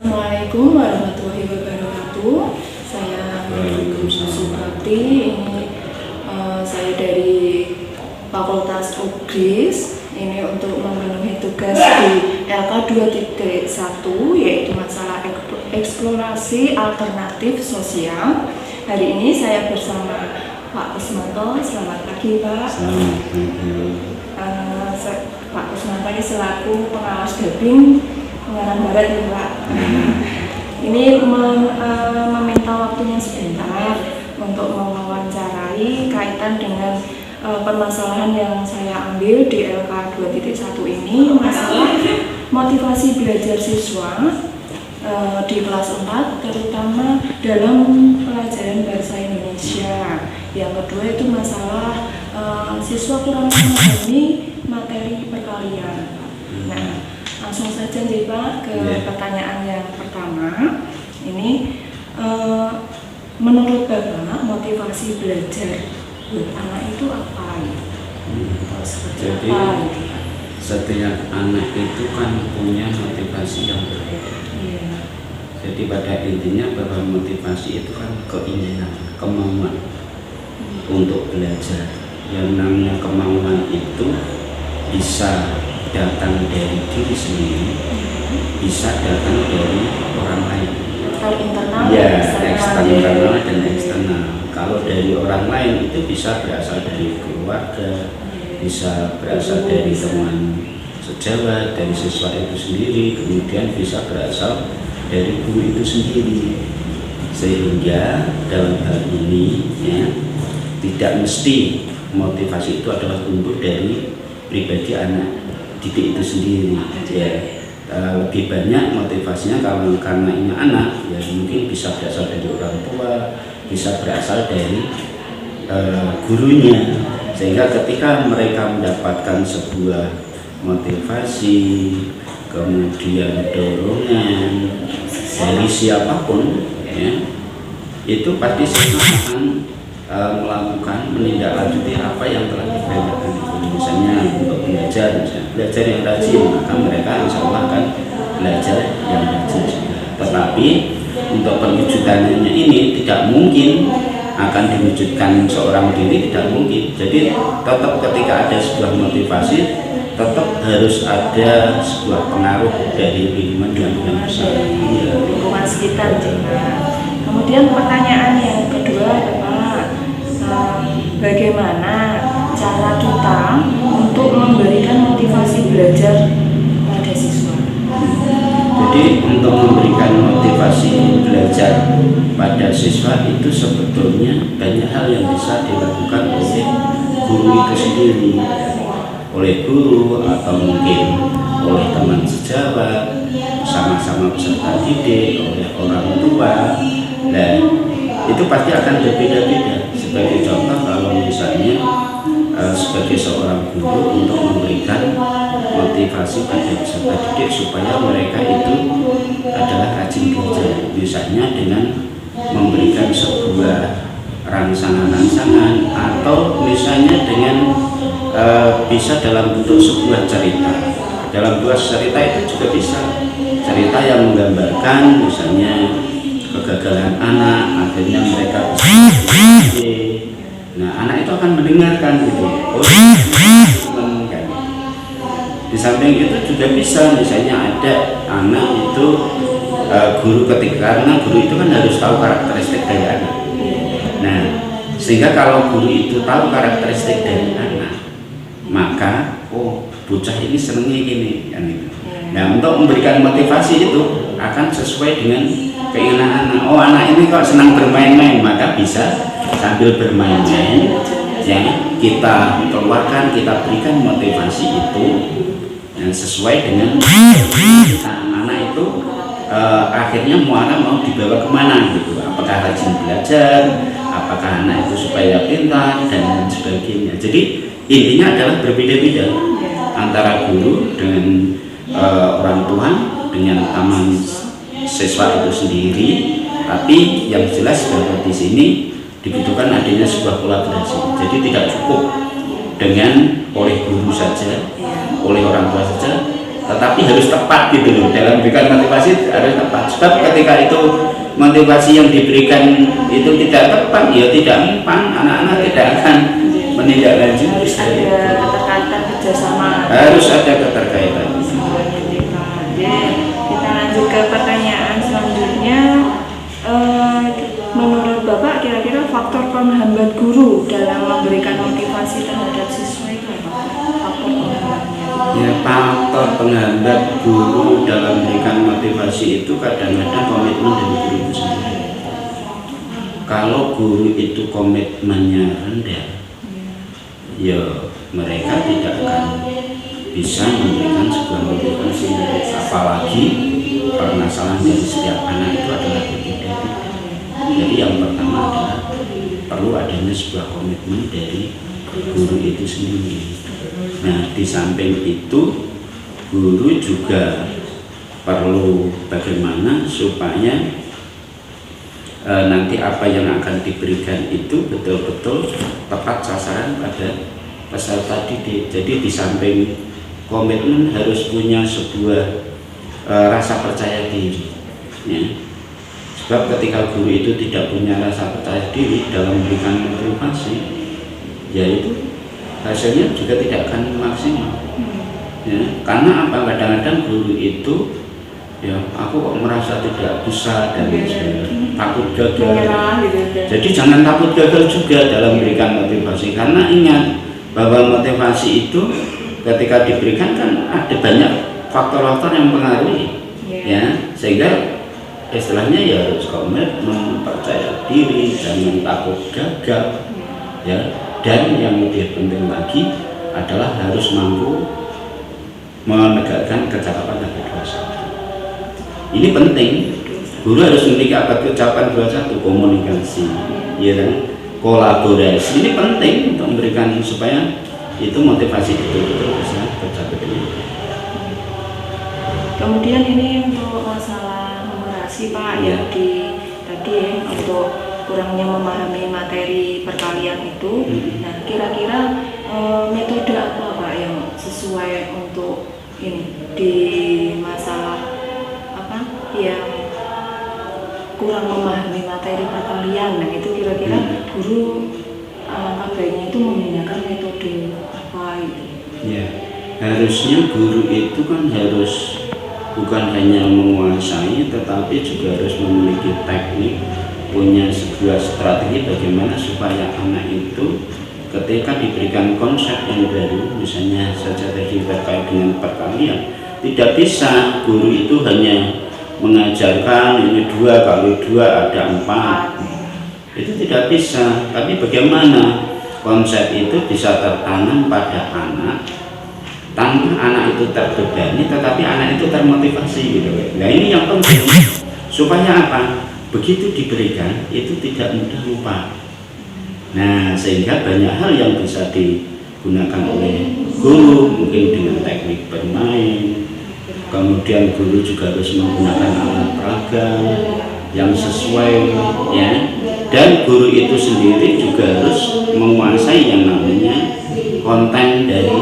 Assalamualaikum warahmatullahi wabarakatuh. Saya Sukati. Ini saya dari Fakultas UGRIS. Ini untuk memenuhi tugas di LK 2.1, yaitu masalah eksplorasi alternatif sosial. Hari ini saya bersama Pak Kusmanto. Selamat pagi, Pak. Selamat pagi. Pak Kusmanto ini selaku pengawas dubbing Ungaran Barat ya, Pak. Ini meminta waktunya sebentar untuk mewawancarai kaitan dengan permasalahan yang saya ambil di LK 2.1 ini, masalah motivasi belajar siswa di kelas 4, terutama dalam pelajaran bahasa Indonesia. Yang kedua itu masalah siswa kurang memahami materi perkalian. Nah, langsung saja nih Pak ke pertanyaan yang pertama. Ini menurut Bapak motivasi belajar anak itu apa? Jadi setiap anak itu kan punya motivasi yang berbeda. Jadi pada intinya bahwa motivasi itu kan keinginan, kemauan untuk belajar. Yang namanya kemauan itu bisa datang dari diri sendiri, bisa datang dari orang lain. Internal, ya, eksternal dan eksternal. Kalau dari orang lain itu bisa berasal dari keluarga, bisa berasal dari teman sejawat, dari siswa itu sendiri, kemudian bisa berasal dari guru itu sendiri. Sehingga dalam hal ini ya, tidak mesti motivasi itu adalah tumbuh dari pribadi anak didik itu sendiri. Ya, lebih banyak motivasinya kalau karena ini anak, ya mungkin bisa berasal dari orang tua, bisa berasal dari gurunya. Sehingga ketika mereka mendapatkan sebuah motivasi, kemudian dorongan dari siapapun, ya, itu pasti akan melakukan menindaklanjuti apa yang telah diperintahkan itu. Misalnya untuk belajar yang rajin, maka mereka insya Allah akan belajar yang rajin. Tetapi untuk perwujudannya ini tidak mungkin akan diwujudkan seorang diri, tidak mungkin. Jadi tetap ketika ada sebuah motivasi, tetap harus ada sebuah pengaruh dari lingkungan yang besar, lingkungan sekitar juga. Kemudian pertanyaan yang kedua, Pak, bagaimana cara kita untuk memberikan motivasi belajar pada siswa? Jadi untuk memberikan motivasi belajar pada siswa itu sebetulnya banyak hal yang bisa dilakukan oleh guru itu sendiri, oleh guru atau mungkin oleh teman sejawat, sama-sama peserta didik, oleh orang tua. Dan itu pasti akan berbeda-beda. Sebagai contoh, kalau misalnya sebagai seorang guru untuk memberikan motivasi pada peserta didik supaya mereka itu adalah rajin belajar, misalnya dengan memberikan sebuah rangsangan-rangsangan, atau misalnya dengan bisa dalam bentuk sebuah cerita. Dalam buah cerita itu juga bisa cerita yang menggambarkan misalnya kegagalan anak, akhirnya mereka bisa. Nah, anak itu akan mendengarkan gitu. Oh, kan. Di samping itu juga bisa misalnya ada anak itu guru karena guru itu kan harus tahu karakteristik dari anak. Nah, sehingga kalau guru itu tahu karakteristik dari anak, maka bocah ini senangnya gini kan gitu. Nah, untuk memberikan motivasi itu akan sesuai dengan keinginan anak. Oh, anak ini kok senang bermain-main, maka bisa sambil bermain-main ya kita keluarkan, kita berikan motivasi itu yang sesuai dengan anak itu akhirnya muara mau dibawa kemana gitu. Apakah rajin belajar, apakah anak itu supaya pintar dan lain sebagainya. Jadi intinya adalah berbeda-beda antara guru dengan orang tua, dengan taman siswa itu sendiri. Tapi yang jelas bahwa di sini dibutuhkan adanya sebuah kolaborasi. Jadi tidak cukup dengan oleh guru saja, oleh orang tua saja, tetapi harus tepat gitu loh. Dalam memberikan motivasi harus tepat. Sebab ketika itu motivasi yang diberikan itu tidak tepat, ya tidak mempan, anak-anak tidak akan menindaklanjuti. Ada keterkaitan kerjasama. Harus ada keterkaitan. Oke, kita lanjut ke pertanyaan selanjutnya. Menurut Bapak, kira-kira faktor penghambat guru dalam memberikan motivasi terhadap siswa itu apa? Faktor penghambatnya. Ya, faktor penghambat guru dalam memberikan motivasi itu kadang-kadang komitmen dari guru itu sendiri. Kalau guru itu komitmennya rendah, ya mereka tidak akan bisa memberikan sebuah motivasi. Apalagi permasalahan dari setiap anak itu adalah berbeda-beda. Jadi yang pertama adalah perlu adanya sebuah komitmen dari guru itu sendiri. Nah, di samping itu guru juga perlu bagaimana supaya nanti apa yang akan diberikan itu betul-betul tepat sasaran pada peserta didik. Jadi di samping komitmen harus punya sebuah rasa percaya diri, ya. Sebab ketika guru itu tidak punya rasa percaya diri dalam memberikan motivasi, yaitu hasilnya juga tidak akan maksimal, ya. Karena apa? Kadang-kadang guru itu, ya, aku kok merasa tidak bisa dan takut gagal. Jadi jangan takut gagal juga dalam memberikan motivasi, karena ingat bahwa motivasi itu ketika diberikan kan ada banyak faktor-faktor yang mempengaruhi, ya, sehingga istilahnya ya harus komitmen, percaya diri, jangan takut gagal, ya, dan yang lebih penting lagi adalah harus mampu menegakkan kecakapan ABD21. Ini penting, guru harus memiliki kecakapan 21, komunikasi, ya kan, kolaborasi. Ini penting untuk memberikan supaya itu motivasi betul-betul bisa tercapai dengan baik. Kemudian ini untuk masalah numerasi Pak, Ya. yang tadi ya, untuk kurangnya memahami materi perkalian itu. Nah, kira-kira metode apa Pak yang sesuai untuk ini di masalah apa yang kurang memahami materi perkalian? Nah, itu kira-kira guru alangkah baiknya itu menggunakan metode apa itu? Ya, harusnya guru itu kan harus bukan hanya menguasai, tetapi juga harus memiliki teknik, punya sebuah strategi bagaimana supaya anak itu ketika diberikan konsep yang baru, misalnya saja tadi terkait dengan perkalian, tidak bisa guru itu hanya mengajarkan ini 2 kali 2 ada 4. Itu tidak bisa. Tapi bagaimana konsep itu bisa tertanam pada anak tanpa anak itu terbebani, tetapi anak itu termotivasi gitu. Nah, ini yang penting supaya apa? Begitu diberikan itu tidak mudah lupa. Nah, sehingga banyak hal yang bisa digunakan oleh guru, mungkin dengan teknik bermain. Kemudian guru juga harus menggunakan alat peraga yang sesuai, ya. Dan guru itu sendiri juga harus menguasai yang namanya konten dari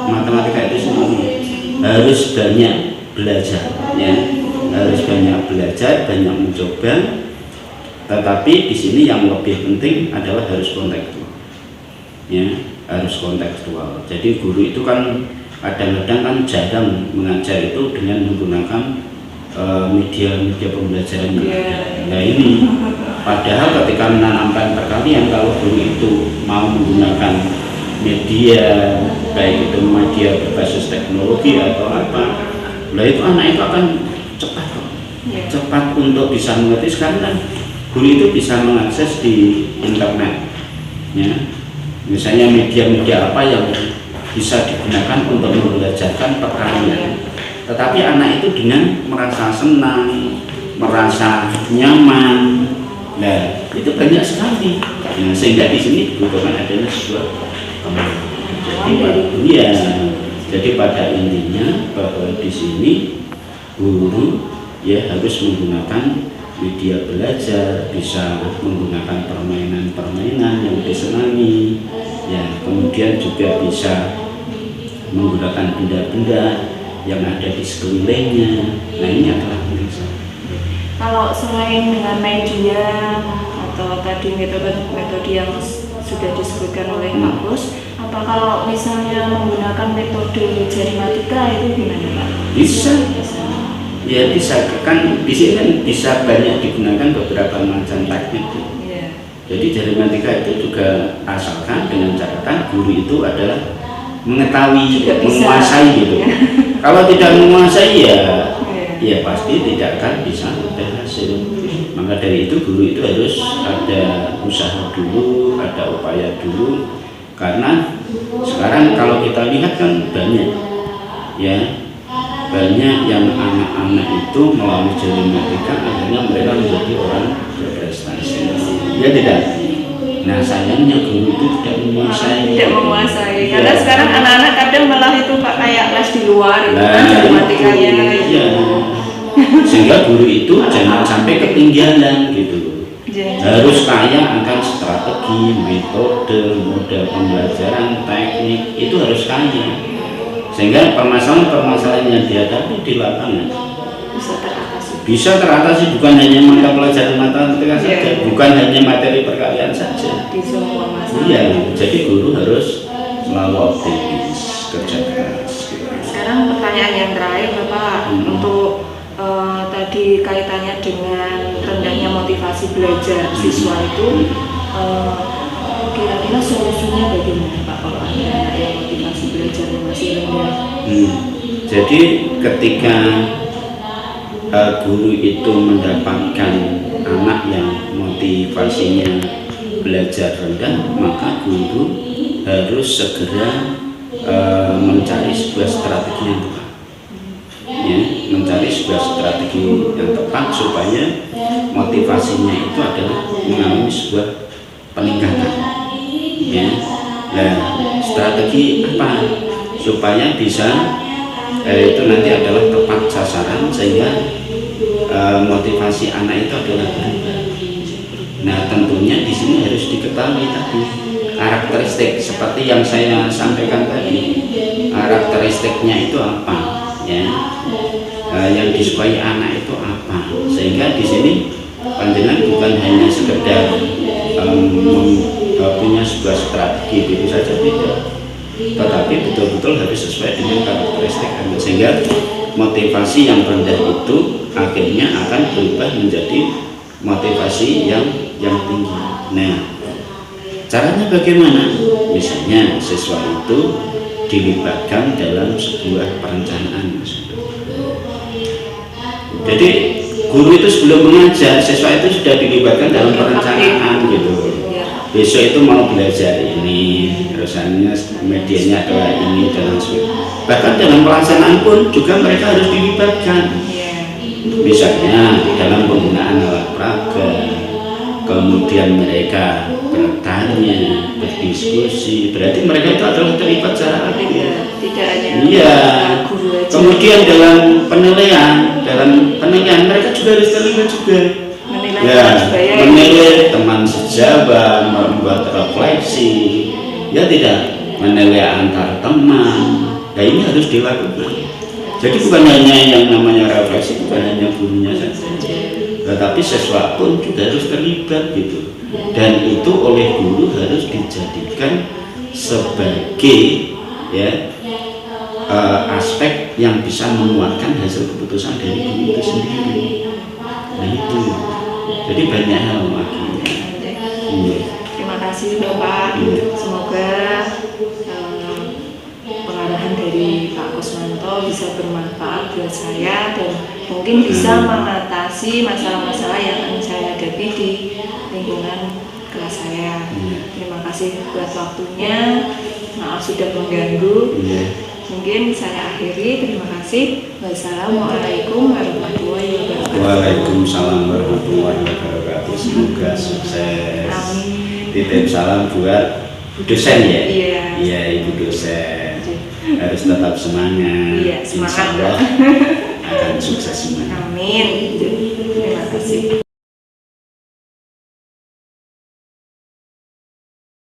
matematika itu sendiri. Harus banyak belajar, ya. Harus banyak belajar, banyak mencoba. Tetapi di sini yang lebih penting adalah harus kontekstual, ya, harus kontekstual. Jadi guru itu kan kadang-kadang kan jarang mengajar itu dengan menggunakan media pembelajaran yang ada. Nah, ini padahal ketika menanamkan perkalian, kalau guru itu mau menggunakan media, baik itu media berbasis teknologi atau apa, lah itu anak itu akan cepat kok. Cepat untuk bisa mengerti. Sekarang kan guru itu bisa mengakses di internet, ya. Misalnya media-media apa yang bisa digunakan untuk membelajarkan perkalian. Tetapi anak itu dengan merasa senang, merasa nyaman, nah itu banyak sekali. Nah, sehingga di sini dibutuhkan adanya sebuah jadi pada intinya bahwa di sini guru ya harus menggunakan media belajar, bisa menggunakan permainan-permainan yang disenangi, ya, kemudian juga bisa menggunakan benda-benda yang ada di sekelilingnya. Nah ini adalah pemeriksaan. Kalau selain dengan media atau tadi metode yang sudah disebutkan oleh Pak Bos, apa kalau misalnya menggunakan metode jarimatika itu gimana Pak? Bisa. Ya bisa, kan di sini kan bisa banyak digunakan beberapa macam teknik. Yeah. Jadi jarimatika itu juga asalkan dengan catatan guru itu adalah mengetahui, menguasai gitu. Kalau tidak menguasai ya pasti tidak akan bisa berhasil. Maka dari itu guru itu harus ada usaha dulu, ada upaya dulu. Karena sekarang kalau kita lihat kan banyak yang anak-anak itu melalui jarimatika akhirnya mereka menjadi orang berprestasi. Ya tidak. Nah sayangnya guru itu tidak menguasai. Karena sekarang anak-anak kadang malah itu Pak kayak les di luar itu kan jarimatikanya. Iya. Sehingga guru itu jangan sampai ketinggalan gitu. Harus kaya akan strategi, metode, model pembelajaran, teknik, itu harus kaya. Sehingga permasalahan-permasalahan yang dihadapi di lapangan bisa teratasi bukan hanya mata pelajaran matematika saja, bukan hanya materi perkalian saja. Di semua masalah. Iya, jadi guru harus selalu optimis, kerja keras. Sekarang pertanyaan yang terakhir Bapak, untuk tadi kaitannya dengan rendahnya motivasi belajar siswa itu, kira-kira solusinya bagaimana Pak kalau ada anak yang motivasi belajarnya masih rendah? Jadi ketika guru itu mendapatkan anak yang motivasinya belajar rendah, maka guru harus segera mencari sebuah strategi yang tepat. Mencari sebuah strategi yang tepat supaya motivasinya itu adalah mengalami sebuah peningkatan. Nah, strategi apa supaya bisa itu nanti adalah tepat sasaran sehingga motivasi anak itu adalah berubah. Nah, tentunya di sini harus diketahui tadi karakteristik seperti yang saya sampaikan tadi. Karakteristiknya itu apa, yang disukai anak itu apa, sehingga di sini panjenengan bukan hanya sekedar punya sebuah strategi itu saja tidak, tetapi betul-betul harus sesuai dengan karakteristik anak, sehingga motivasi yang rendah itu akhirnya akan berubah menjadi motivasi yang tinggi. Nah, caranya bagaimana? Misalnya siswa itu dilibatkan dalam sebuah perencanaan. Jadi guru itu sebelum mengajar, siswa itu sudah dilibatkan dalam perencanaan gitu. Besok itu mau belajar ini, terusannya medianya adalah ini dan lain-lain. Bahkan dalam pelaksanaan pun juga mereka harus dilibatkan. Misalnya dalam penggunaan alat peraga, kemudian mereka bertanya, berdiskusi, berarti mereka itu adalah terlibat secara aktif. Tidak hanya guru aja. Kemudian dalam penilaian mereka juga harus terlibat juga. Menilai teman sejawat, membuat refleksi, tidak menilai antar teman. Nah ini harus dilakukan. Jadi bukan hanya yang namanya refleksi, bukan hanya gurunya saja, tetapi siswa pun juga harus terlibat gitu. Dan itu oleh guru harus dijadikan sebagai aspek yang bisa menguatkan hasil keputusan dari guru itu sendiri. Nah itu, jadi banyak hal lagi. Terima kasih Bapak. Semoga pengarahan dari Pak Kusmanto bisa bermanfaat buat saya dan mungkin bisa mengatasi masalah-masalah yang akan saya hadapi di lingkungan kelas saya. Terima kasih buat waktunya. Maaf sudah mengganggu. Mungkin saya akhiri. Terima kasih. Wassalamualaikum warahmatullahi wabarakatuh. Waalaikumsalam warahmatullahi wabarakatuh. Semoga sukses. Amin. Titip salam buat dosen ya. Iya. Ibu dosen. Harus tetap semangat. Iya, semangat. Insya Allah akan sukses semua. Amin. Terima kasih.